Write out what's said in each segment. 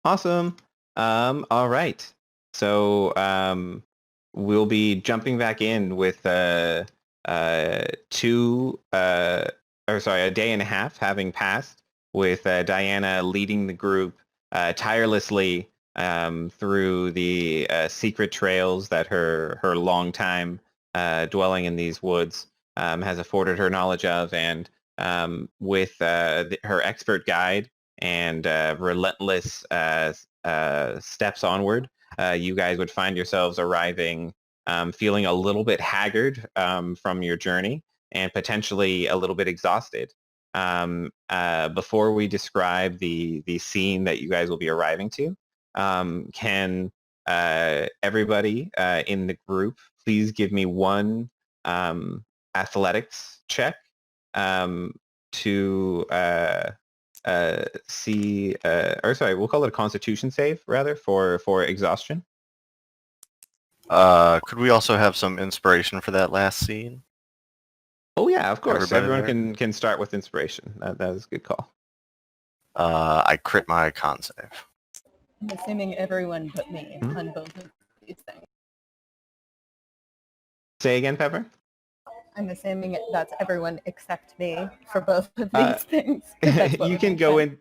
Awesome. All right. So we'll be jumping back in with two, or sorry, a day and a half having passed with Diana leading the group tirelessly through the secret trails that her long time dwelling in these woods has afforded her knowledge of, and with her expert guide and relentless steps onward, you guys would find yourselves arriving feeling a little bit haggard from your journey and potentially a little bit exhausted. Before we describe the scene that you guys will be arriving to, can everybody in the group please give me one athletics check to see, or sorry, we'll call it a constitution save rather for exhaustion. Could we also have some inspiration for that last scene? Oh yeah, of course. Everybody Everyone there? can start with inspiration. That is a good call. I crit my con save. I'm assuming everyone but me on both of these things. Say again, Pepper. I'm assuming that's everyone except me for both of these things. You can go in.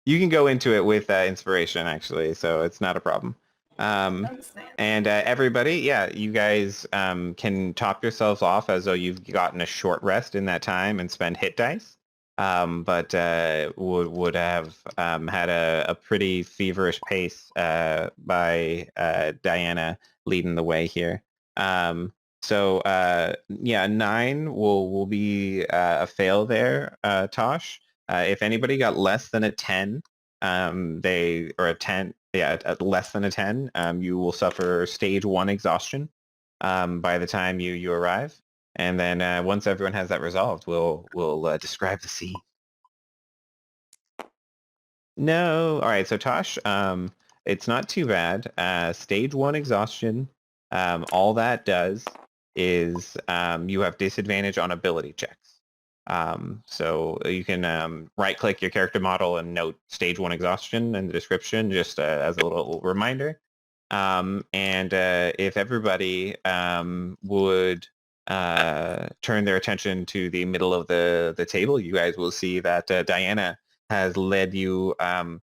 You can go into it with inspiration, actually, so it's not a problem. And everybody, yeah, you guys can top yourselves off as though you've gotten a short rest in that time and spend hit dice, but would have had a pretty feverish pace by Diana leading the way here. So yeah, 9 will be a fail there, Tosh. If anybody got less than a 10, or a 10, yeah, less than a 10, you will suffer stage 1 exhaustion by the time you arrive. And then once everyone has that resolved, we'll describe the scene. No, all right. So Tosh, it's not too bad. Stage 1 exhaustion. All that does is you have disadvantage on ability checks. So you can right-click your character model and note stage 1 exhaustion in the description, just as a little reminder. And if everybody would turn their attention to the middle of the table, you guys will see that Diana has led you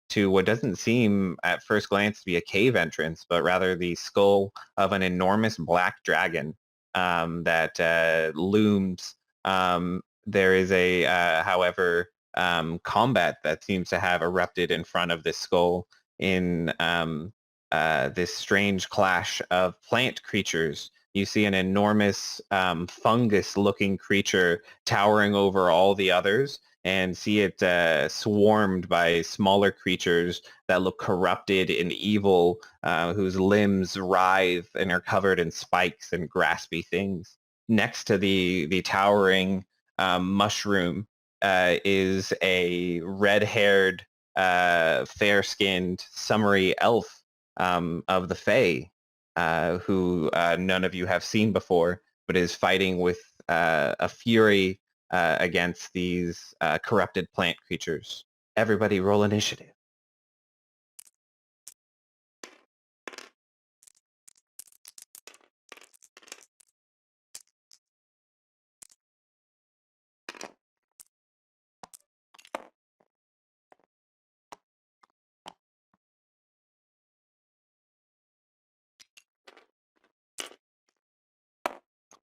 to what doesn't seem at first glance to be a cave entrance, but rather the skull of an enormous black dragon that looms. There is however, combat that seems to have erupted in front of this skull in this strange clash of plant creatures. You see an enormous fungus-looking creature towering over all the others, and see it swarmed by smaller creatures that look corrupted and evil, whose limbs writhe and are covered in spikes and graspy things. Next to the towering mushroom is a red-haired, fair-skinned, summery elf of the Fae, who none of you have seen before, but is fighting with a fury against these corrupted plant creatures. Everybody roll initiative.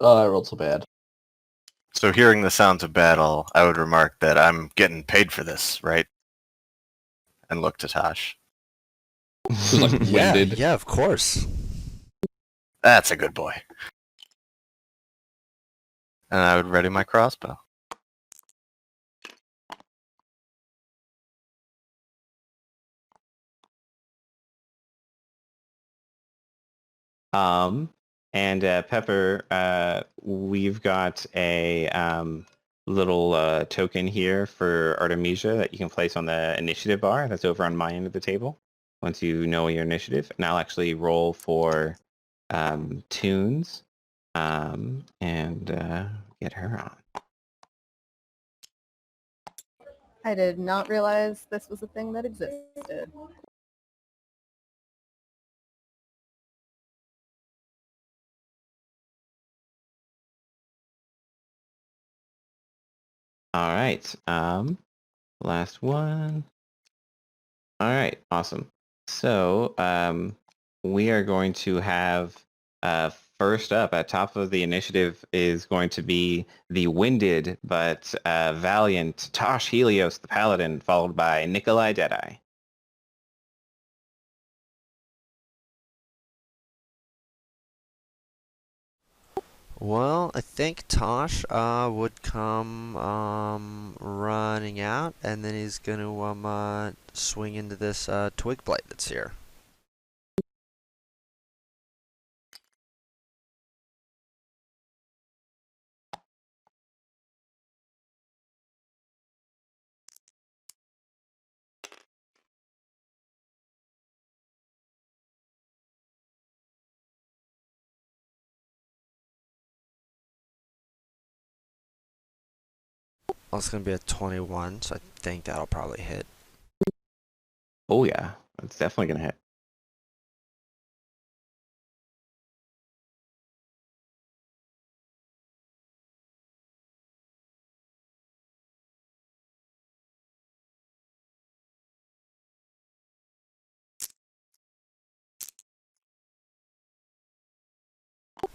Oh, I rolled so bad. So hearing the sounds of battle, I would remark that I'm getting paid for this, right? And look to Tosh. Just like winded. Yeah, of course. That's a good boy. And I would ready my crossbow. And Pepper, we've got a little token here for Artemisia that you can place on the initiative bar. That's over on my end of the table once you know your initiative. And I'll actually roll for tunes and get her on. I did not realize this was a thing that existed. All right. Last one. All right. Awesome. So we are going to have first up at top of the initiative is going to be the winded but valiant Tosh Helios the Paladin, followed by Nikolai Deadeye. Well, I think Tosh would come running out, and then he's gonna swing into this twig blight that's here. Well, it's gonna be a 21, so I think that'll probably hit. Oh yeah, it's definitely gonna hit.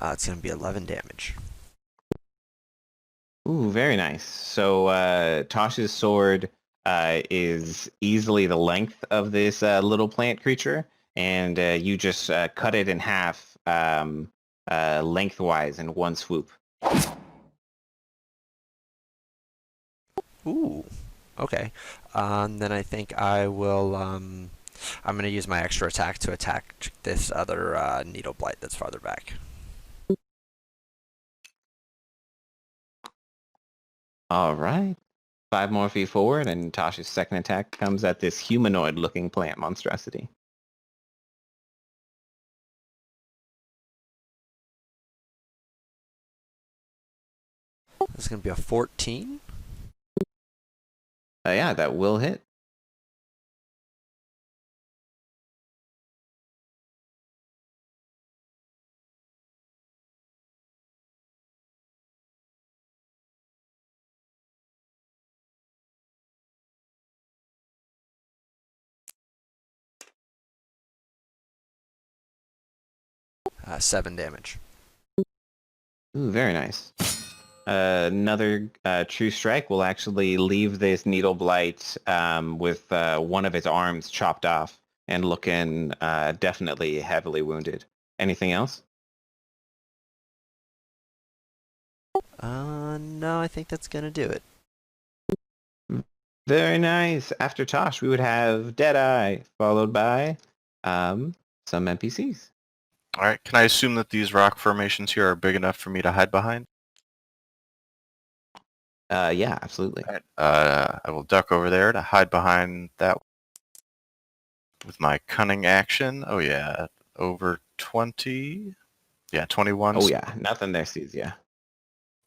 It's gonna be 11 damage. Ooh, very nice. So Tosh's sword is easily the length of this little plant creature, and you just cut it in half lengthwise in one swoop. Ooh, okay. Then I think I will. I'm gonna use my extra attack to attack this other needle blight that's farther back. All right. 5 more feet forward, and Tosh's second attack comes at this humanoid-looking plant monstrosity. This is gonna be a 14. Yeah, that will hit. Seven damage. Ooh, very nice. Another true strike will actually leave this needle blight with one of its arms chopped off and looking definitely heavily wounded. Anything else? No, I think that's gonna do it. Very nice. After Tosh, we would have Deadeye, followed by some NPCs. All right. Can I assume that these rock formations here are big enough for me to hide behind? Yeah, absolutely. All right. I will duck over there to hide behind that with my cunning action. Oh yeah, over 20. Yeah, 21. Oh yeah, nothing there sees ya.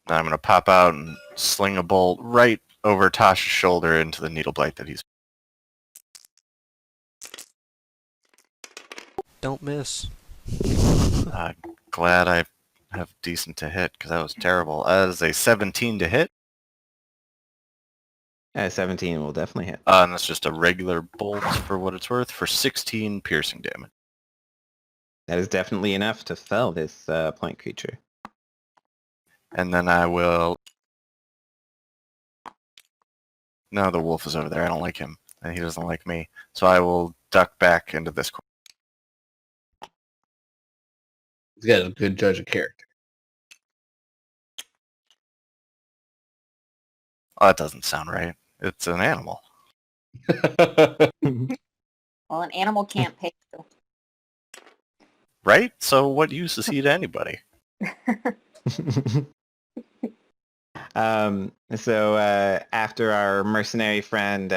Then I'm going to pop out and sling a bolt right over Tosh's shoulder into the needle blight that he's... Don't miss. I'm glad I have decent to hit, because that was terrible. That is a 17 to hit. 17 will definitely hit. And that's just a regular bolt for what it's worth for 16 piercing damage. That is definitely enough to fell this plant creature. And then I will... No, the wolf is over there. I don't like him, and he doesn't like me. So I will duck back into this corner. He's got a good judge of character. Oh, that doesn't sound right. It's an animal. Well, an animal can't pay you. Right? So what use is he to anybody? So after our mercenary friend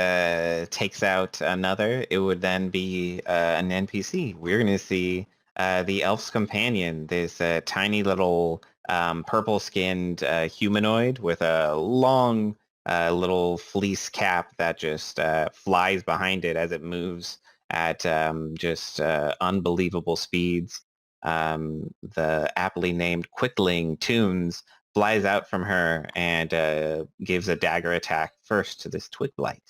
takes out another, it would then be an NPC. We're going to see the Elf's Companion, this tiny little purple-skinned humanoid with a long little fleece cap that just flies behind it as it moves at just unbelievable speeds. The aptly named Quickling Tunes flies out from her and gives a dagger attack first to this twig blight.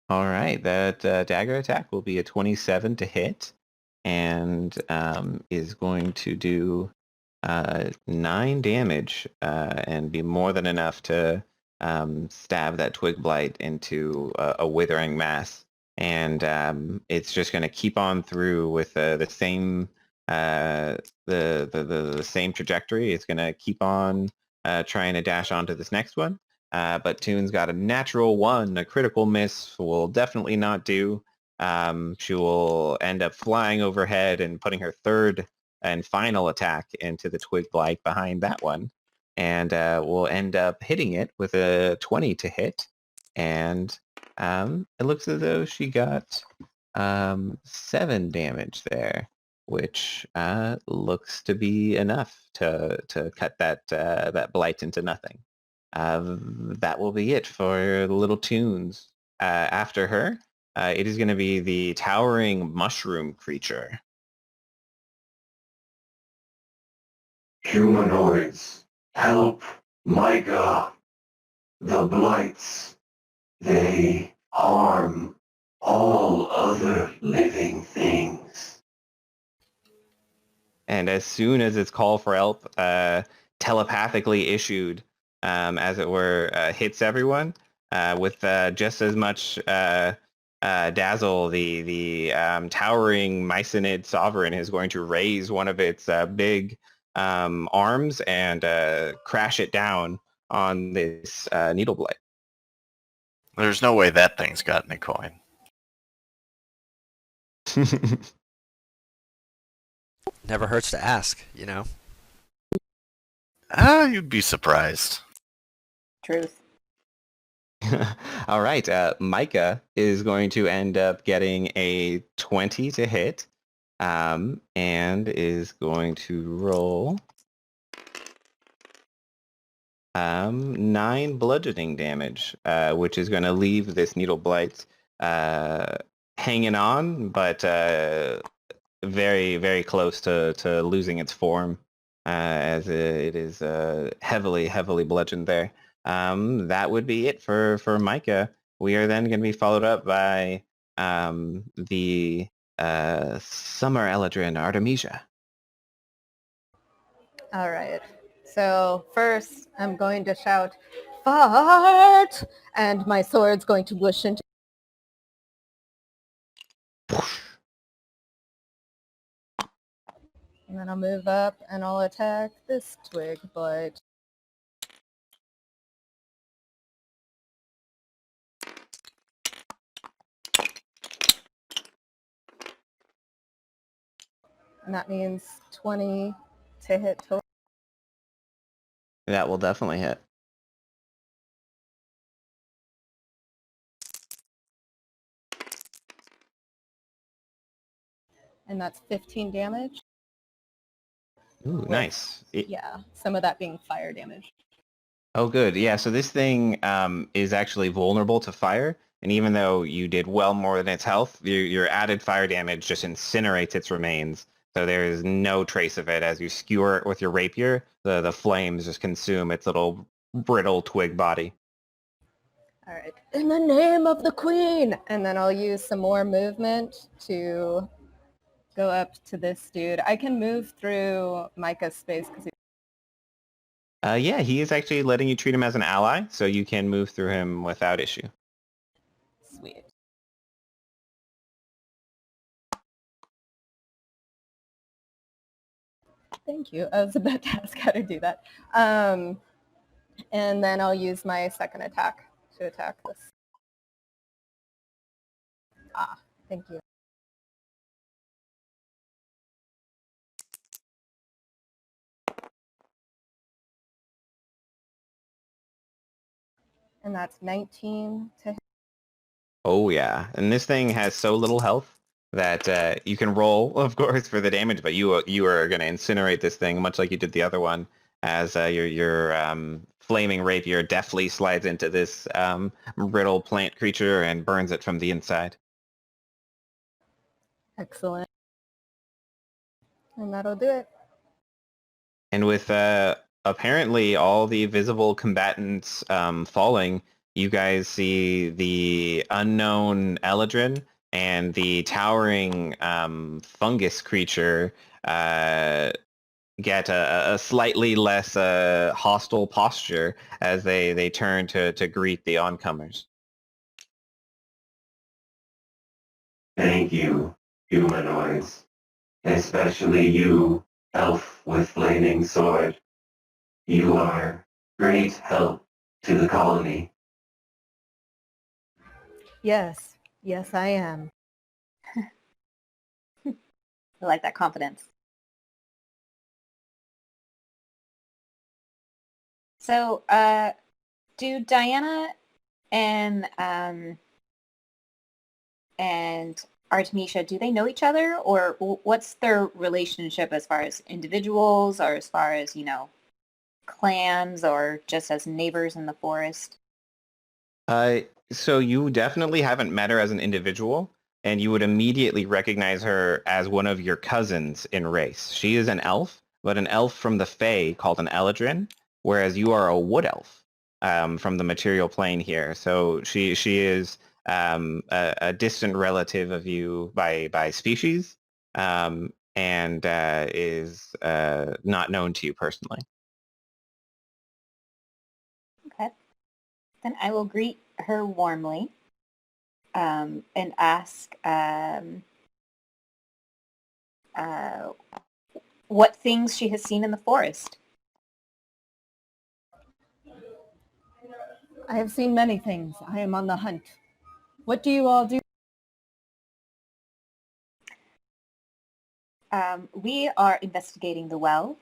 All right, that dagger attack will be a 27 to hit, and is going to do 9 damage and be more than enough to stab that twig blight into a withering mass. And it's just going to keep on through with the same the same trajectory. It's going to keep on trying to dash onto this next one. But Toon's got a natural 1, a critical miss will definitely not do. She will end up flying overhead and putting her third and final attack into the twig blight behind that one. And we'll end up hitting it with a 20 to hit. And it looks as though she got 7 damage there, which looks to be enough to cut that blight into nothing. That will be it for the little Toons. After her, it is going to be the towering mushroom creature. Humanoids, help Mica the Blights. They harm all other living things. And as soon as its call for help, telepathically issued, as it were, hits everyone, with just as much dazzle, the towering Myconid sovereign is going to raise one of its big arms and crash it down on this needle blade. There's no way that thing's got any coin. Never hurts to ask, you know. You'd be surprised. Truth. All right, Mica is going to end up getting a 20 to hit, and is going to roll 9 bludgeoning damage, which is going to leave this needle blight hanging on, but very, very close to losing its form, as it is heavily, heavily bludgeoned there. That would be it for Mica. We are then going to be followed up by the Summer Eladrin Artemisia. All right. So first, I'm going to shout, "Fart!" and my sword's going to whoosh into. And then I'll move up and I'll attack this twig blight. And that means 20 to hit total. That will definitely hit. And that's 15 damage. Ooh, nice. Yeah, some of that being fire damage. Oh, good. Yeah, so this thing is actually vulnerable to fire, and even though you did well more than its health, your added fire damage just incinerates its remains. So there is no trace of it. As you skewer it with your rapier, the flames just consume its little brittle twig body. All right. In the name of the queen! And then I'll use some more movement to go up to this dude. I can move through Micah's space because Yeah, he is actually letting you treat him as an ally, so you can move through him without issue. he's sweet. Thank you. I was about to ask how to do that. And then I'll use my second attack to attack this. Ah, thank you. And that's 19 to hit. Oh yeah, and this thing has so little health that you can roll, of course, for the damage, but you are going to incinerate this thing much like you did the other one, as your flaming rapier deftly slides into this brittle plant creature and burns it from the inside. Excellent. And that'll do it. And with apparently all the visible combatants falling, you guys see the unknown Eladrin and the towering fungus creature get a slightly less hostile posture as they turn to greet the oncomers. Thank you, humanoids. Especially you, elf with flaming sword. You are great help to the colony. Yes. Yes, I am. I like that confidence. So, do Diana and Artemisia, do they know each other, or what's their relationship as far as individuals, or as far as, clans, or just as neighbors in the forest? So you definitely haven't met her as an individual, and you would immediately recognize her as one of your cousins in race. She is an elf, but an elf from the Fae called an Eladrin, whereas you are a wood elf from the material plane here. So she is a distant relative of you by species, and is not known to you personally. Okay. Then I will greet her warmly and ask what things she has seen in the forest. I have seen many things. I am on the hunt. What do you all do? We are investigating the well.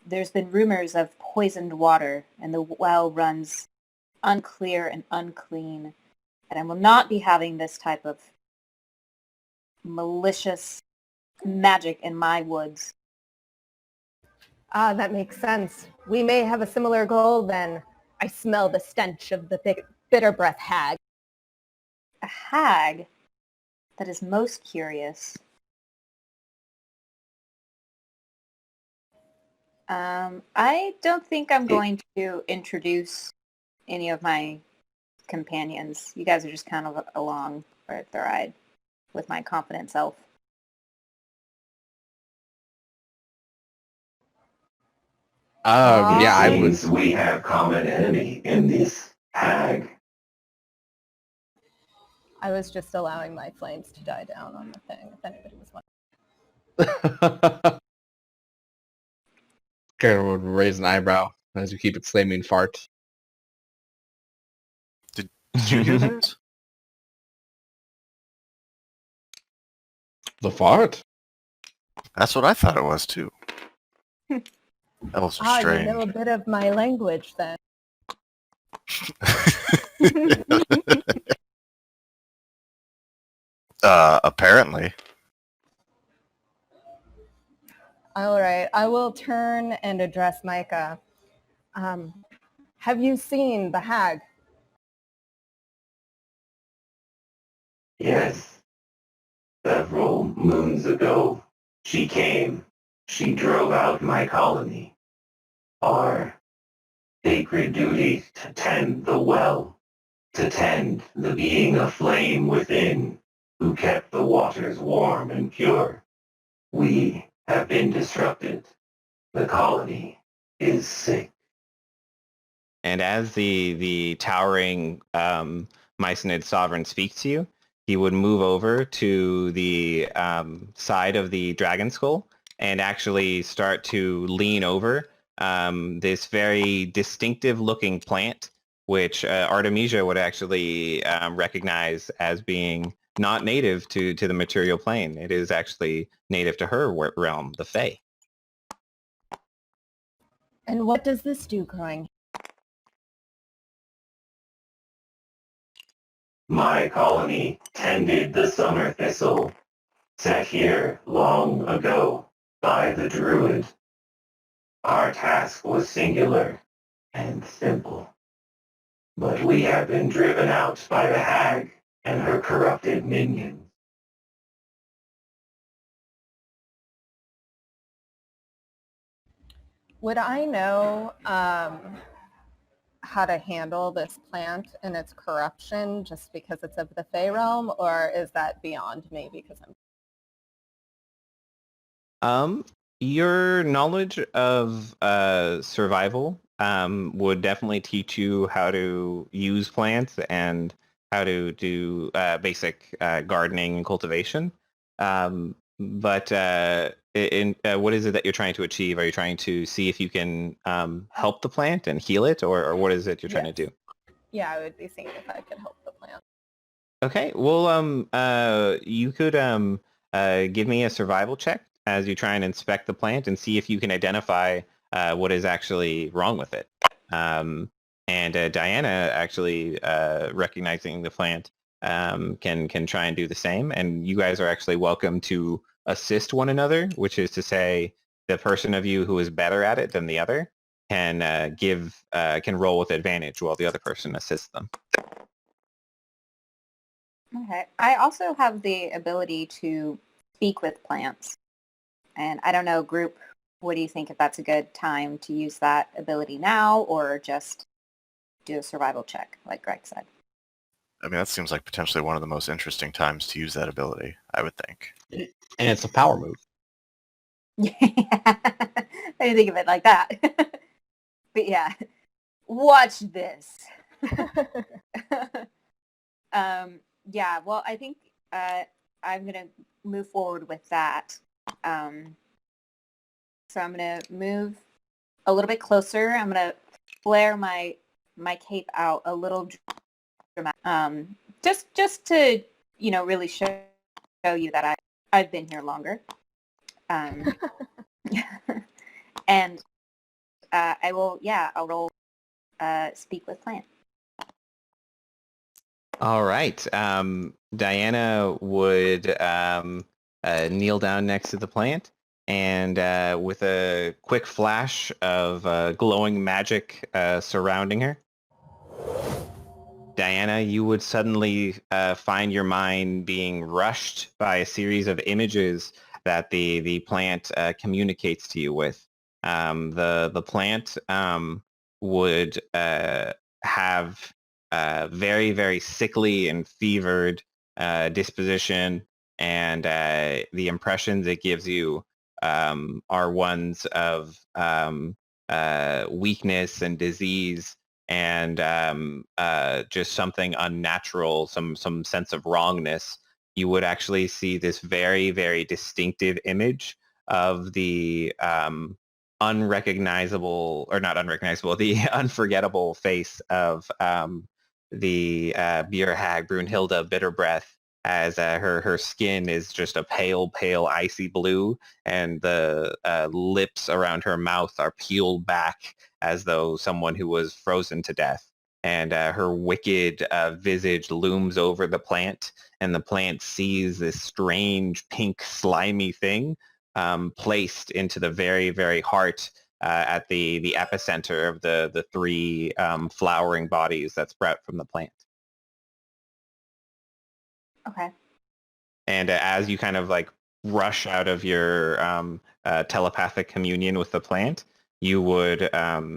There's been rumors of poisoned water, and the well runs unclear and unclean. And I will not be having this type of malicious magic in my woods. Ah, that makes sense. We may have a similar goal then. I smell the stench of the bitter breath hag. A hag? That is most curious. I don't think I'm going to introduce any of my companions. You guys are just kind of along for the ride with my confident self. Yeah, I would. Seems we have common enemy in this hag. I was just allowing my flames to die down on the thing, if anybody was wondering. Karen would raise an eyebrow as you keep exclaiming fart. Did you hear that? The fart? That's what I thought it was too. Elves are Ah, strange. you know a bit of my language then. Apparently. All right, I will turn and address Micah. Have you seen the hag? Yes. Several moons ago, she came. She drove out my colony. Our sacred duty to tend the well, to tend the being of flame within, who kept the waters warm and pure. We have been disrupted. The colony is sick. And as the towering Myconid sovereign speaks to you, he would move over to the side of the dragon skull and actually start to lean over this very distinctive looking plant, which Artemisia would actually recognize as being not native to the material plane. It is actually native to her realm, the Fae. And what does this do growing? My colony tended the summer thistle, set here long ago by the druid. Our task was singular and simple. But we have been driven out by the hag and her corrupted minions. Would I know how to handle this plant and its corruption just because it's of the Fey realm, or is that beyond me because I'm... Your knowledge of survival would definitely teach you how to use plants and how to do basic gardening and cultivation. But what is it that you're trying to achieve? Are you trying to see if you can help the plant and heal it, or what is it you're trying to do? Yeah, I would be seeing if I could help the plant. Okay, well, you could give me a survival check as you try and inspect the plant and see if you can identify what is actually wrong with it. And Diana, actually recognizing the plant, can try and do the same. And you guys are actually welcome to assist one another, which is to say, the person of you who is better at it than the other can roll with advantage while the other person assists them. Okay. I also have the ability to speak with plants. And I don't know, group, what do you think if that's a good time to use that ability now or just do a survival check, like Greg said? I mean, that seems like potentially one of the most interesting times to use that ability, I would think. And it's a power move. Yeah. I didn't think of it like that. But yeah, watch this. Yeah, well, I think I'm going to move forward with that. So I'm going to move a little bit closer. I'm going to flare my cape out a little dramatic, just to, really show you that I've been here longer. And I'll roll speak with plant. All right. Diana would kneel down next to the plant, and with a quick flash of glowing magic surrounding her, Diana, you would suddenly find your mind being rushed by a series of images that the plant communicates to you with. The plant would have very, very sickly and fevered disposition, and the impressions it gives you are ones of weakness and disease and just something unnatural, some sense of wrongness. You would actually see this very, very distinctive image of the unrecognizable, or not unrecognizable, the unforgettable face of the beer hag Brunhilde Bitterbreath, as her skin is just a pale, pale, icy blue, and the lips around her mouth are peeled back as though someone who was frozen to death. And her wicked visage looms over the plant, and the plant sees this strange pink slimy thing placed into the very, very heart at the epicenter of the three flowering bodies that sprout from the plant. Okay. And as you kind of like rush out of your telepathic communion with the plant, you would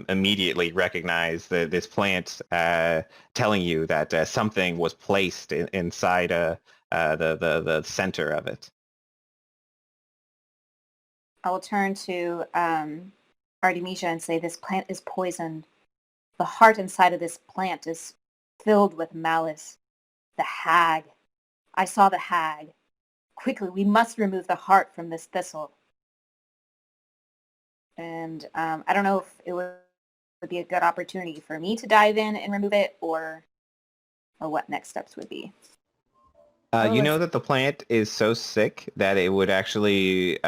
immediately recognize this plant telling you that something was placed inside the center of it. I will turn to Artemisia and say, this plant is poisoned. The heart inside of this plant is filled with malice. The hag. I saw the hag. Quickly, we must remove the heart from this thistle. And I don't know if it would be a good opportunity for me to dive in and remove it, or what next steps would be. You know that the plant is so sick that it would actually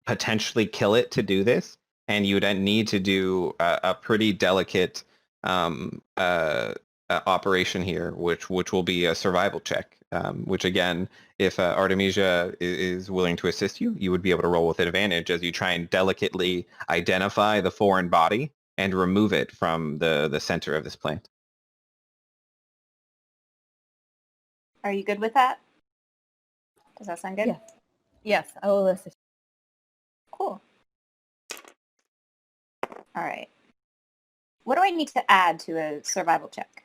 potentially kill it to do this, and you would need to do a pretty delicate operation here, which will be a survival check. Which again, if Artemisia is willing to assist you, you would be able to roll with advantage as you try and delicately identify the foreign body and remove it from the center of this plant. Are you good with that? Does that sound good? Yeah. Yes, I will listen. Cool. All right. What do I need to add to a survival check?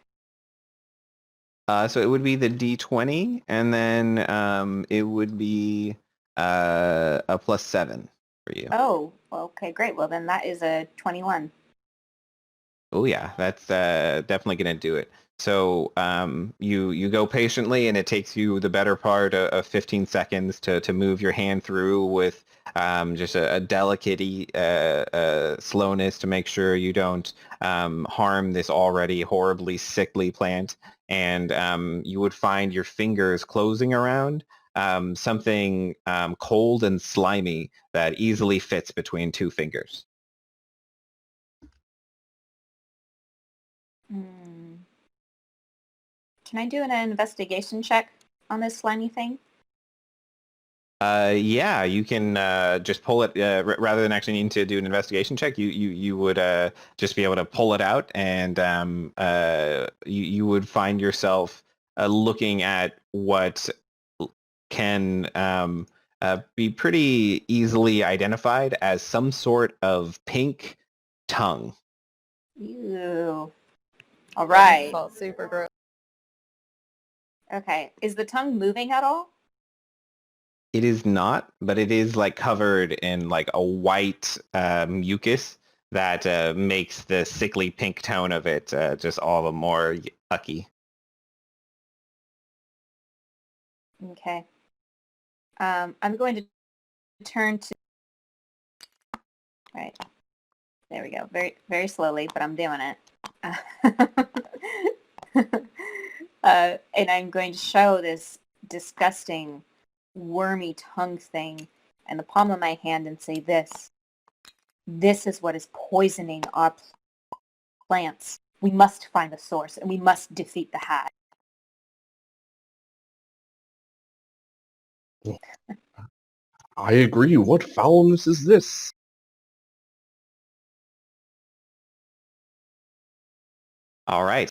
So it would be the D20, and then it would be a +7 for you. Oh, well, okay, great. Well, then that is a 21. Oh yeah, that's definitely gonna do it. So you go patiently, and it takes you the better part of 15 seconds to move your hand through with just a delicate slowness to make sure you don't harm this already horribly sickly plant. And you would find your fingers closing around something cold and slimy that easily fits between two fingers. Hmm. Can I do an investigation check on this slimy thing? Yeah, you can just pull it rather than actually needing to do an investigation check. You would just be able to pull it out, and you would find yourself looking at what can be pretty easily identified as some sort of pink tongue. Ew. All right. Felt super gross. Okay. Is the tongue moving at all? It is not, but it is like covered in like a white mucus that makes the sickly pink tone of it just all the more yucky. Okay. I'm going to turn to... Right. There we go. Very, very slowly, but I'm doing it. And I'm going to show this disgusting wormy tongue thing in the palm of my hand and say this is what is poisoning our plants. We must find the source and we must defeat the hag. I agree. What foulness is this? All right.